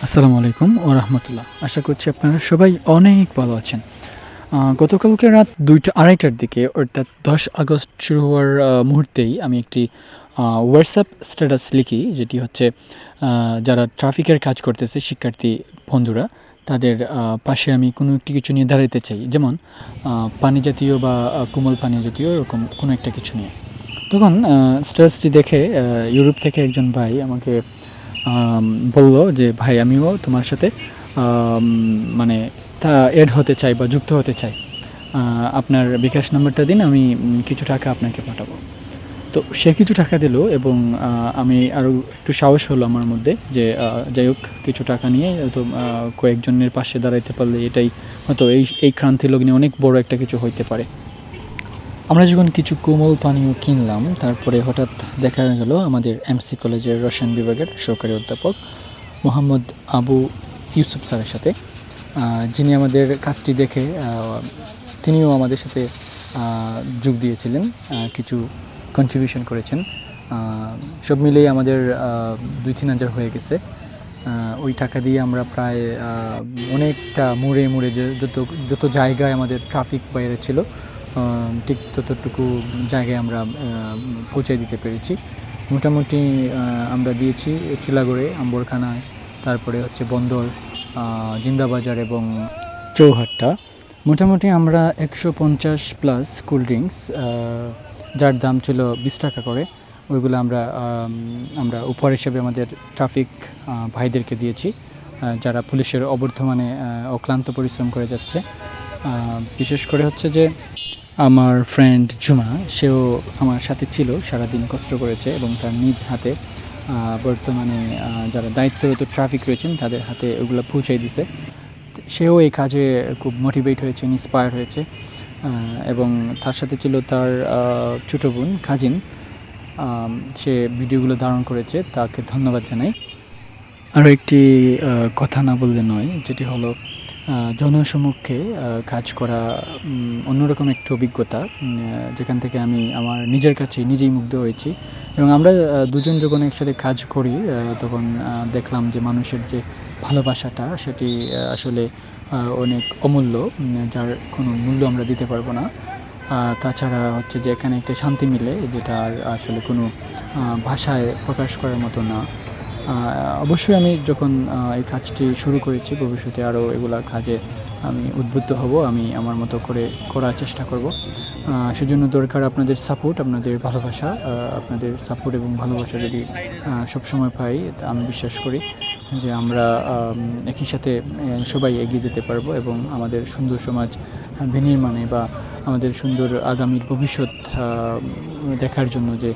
আসসালামু আলাইকুম ওয়া রাহমাতুল্লাহ। আশা করছি আপনারা সবাই অনেক ভালো আছেন। গতকালকে রাত ২টা-২.৩০টার দিকে অর্থাৎ ১০ আগস্ট শুরু হওয়ার মুহূর্তেই আমি একটি হোয়াটসঅ্যাপ স্ট্যাটাস লিখি, যেটি হচ্ছে যারা ট্রাফিকের কাজ করতেছে শিক্ষার্থী বন্ধুরা, তাদের পাশে আমি কোনো একটি কিছু নিয়ে দাঁড়াতে চাই। যেমন পানি জাতীয় বা কোমল পানীয় জাতীয় এরকম কোনো একটা কিছু নিয়ে। তখন স্ট্যাটাসটি দেখে ইউরোপ থেকে একজন ভাই আমাকে বলল যে, "ভাই আমিও তোমার সাথে আম মানে এড হতে চাই বা যুক্ত হতে চাই। আপনার বিকাশ নাম্বারটা দিন, আমি কিছু টাকা আপনাকে পাঠাবো।" তো সে কিছু টাকা দিল এবং আমি আরও একটু সাহস হলো আমার মধ্যে যে যাই হোক কিছু টাকা নিয়ে হয়তো কয়েকজনের পাশে দাঁড়াইতে পারলে এটাই হয়তো এই ক্রান্তি লগ্নে অনেক বড় একটা কিছু হইতে পারে। আমরা যখন কিছু কোমল পানীয় কিনলাম, তারপরে হঠাৎ দেখা গেল আমাদের এমসি কলেজের রসায়ন বিভাগের সহকারী অধ্যাপক মোহাম্মদ আবু ইউসুফ স্যারের সাথে, যিনি আমাদের কাজটি দেখে তিনিও আমাদের সাথে যোগ দিয়েছিলেন, কিছু কন্ট্রিবিউশন করেছেন। সব মিলিয়ে আমাদের ২-৩ হাজার হয়ে গেছে। ওই টাকা দিয়ে আমরা প্রায় অনেকটা মুড়ে মুড়ে যত যত জায়গায় আমাদের ট্রাফিক বাইরে ছিল, ঠিক ততটুকু জায়গায় আমরা পৌঁছে দিতে পেরেছি। মোটামুটি আমরা দিয়েছি টিলাগড়ে, আম্বরখানায়, তারপরে হচ্ছে বন্দর, জিন্দাবাজার এবং চৌহাট্টা। মোটামুটি আমরা ১৫০ প্লাস কোল্ড ড্রিঙ্কস, যার দাম ছিল ২০ টাকা করে, ওইগুলো আমরা উপহার হিসেবে আমাদের ট্রাফিক ভাইদেরকে দিয়েছি, যারা পুলিশের অবর্তমানে অক্লান্ত পরিশ্রম করে যাচ্ছে। বিশেষ করে হচ্ছে যে আমার ফ্রেন্ড জুমা, সেও আমার সাথে ছিল, সারাদিন কষ্ট করেছে এবং তার নিজ হাতে বর্তমানে যারা দায়িত্বরত ট্রাফিক রয়েছেন তাদের হাতে ওগুলো পৌঁছাই দিছে। সেও এই কাজে খুব মোটিভেট হয়েছে, ইন্সপায়ার হয়েছে, এবং তার সাথে ছিল তার ছোটো বোন কাজিন। সে ভিডিওগুলো ধারণ করেছে, তাকে ধন্যবাদ জানাই। আরও একটি কথা না বললে নয়, যেটি হলো জনসমক্ষে কাজ করা অন্যরকম একটা অভিজ্ঞতা, যেখান থেকে আমি আমার নিজের কাছে নিজেই মুগ্ধ হয়েছি। এবং আমরা দুজন যখন একসাথে কাজ করি তখন দেখলাম যে মানুষের যে ভালোবাসাটা সেটি আসলে অনেক অমূল্য, যার কোনো মূল্য আমরা দিতে পারবো না। তাছাড়া হচ্ছে যে এখানে একটা শান্তি মিলে, যেটা আর আসলে কোনো ভাষায় প্রকাশ করার মতো না। অবশ্যই আমি যখন এই কাজটি শুরু করেছি, ভবিষ্যতে আরও এগুলা কাজে আমি উদ্বুদ্ধ হব, আমি আমার মতো করে করার চেষ্টা করব। সেজন্য দরকার আপনাদের সাপোর্ট, আপনাদের ভালোবাসা। আপনাদের সাপোর্ট এবং ভালোবাসা যদি সবসময় পাই, আমি বিশ্বাস করি যে আমরা একই সাথে সবাই এগিয়ে যেতে পারবো এবং আমাদের সুন্দর সমাজ বিনির্মাণে বা আমাদের সুন্দর আগামীর ভবিষ্যৎ দেখার জন্য যে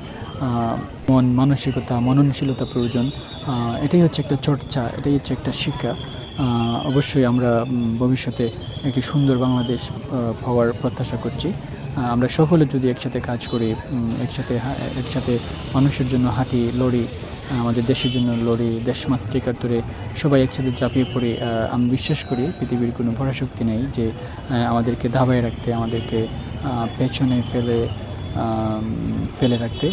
মানসিকতা, মননশীলতা প্রয়োজন, এটাই হচ্ছে একটা চর্চা, এটাই হচ্ছে একটা শিক্ষা। অবশ্যই আমরা ভবিষ্যতে একটি সুন্দর বাংলাদেশ পাওয়ার প্রত্যাশা করছি। আমরা সকলে যদি একসাথে কাজ করি, একসাথে মানুষের জন্য হাঁটি, লড়ি, আমাদের দেশের জন্য লড়ি, দেশমাতৃকার তোরে সবাই একসাথে ঝাঁপিয়ে পড়ি, আমি বিশ্বাস করি পৃথিবীর কোনো পরাশক্তি নেই যে আমাদেরকে দাবায় রাখতে, আমাদেরকে পেছনে ফেলে রাখতে।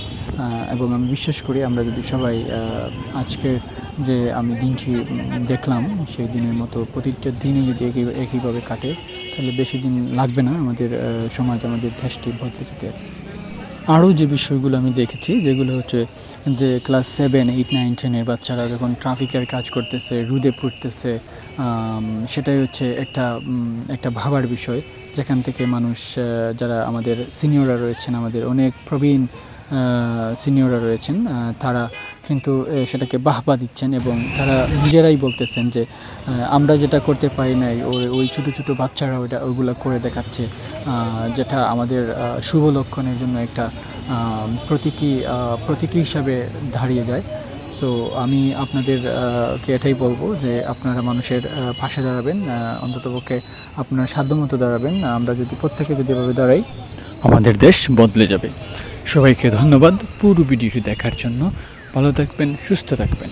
এবং আমি বিশ্বাস করি আমরা যদি সবাই আজকের যে আমি দিনটি দেখলাম সেই দিনের মতো প্রতিটা দিনে যদি একইভাবে কাটে, তাহলে বেশি দিন লাগবে না আমাদের সমাজ, আমাদের দেশটি বদলে যেতে। আরও যে বিষয়গুলো আমি দেখেছি, যেগুলো হচ্ছে যে ক্লাস 7, 8, 9, 10-এর বাচ্চারা যখন ট্রাফিকের কাজ করতেছে, রোদে পড়তেছে, সেটাই হচ্ছে একটা ভাবার বিষয়, যেখান থেকে মানুষ, যারা আমাদের সিনিয়ররা রয়েছেন, আমাদের অনেক প্রবীণ সিনিয়ররা রয়েছেন, তারা কিন্তু সেটাকে বাহবা দিচ্ছেন এবং তারা নিজেরাই বলতেছেন যে আমরা যেটা করতে পারি নাই, ওই ছোটো ছোটো বাচ্চারা ওইগুলো করে দেখাচ্ছে, যেটা আমাদের শুভ লক্ষণের জন্য একটা প্রতীকী হিসাবে দাঁড়িয়ে যায়। সো আমি আপনাদেরকে এটাই বলবো যে আপনারা মানুষের পাশে দাঁড়াবেন, অন্ততপক্ষে আপনার সাধ্যমতো দাঁড়াবেন। আমরা যদি প্রত্যেকে যদি এভাবে দাঁড়াই, আমাদের দেশ বদলে যাবে। সবাইকে ধন্যবাদ পুরো ভিডিওটি দেখার জন্য। ভালো থাকবেন, সুস্থ থাকবেন।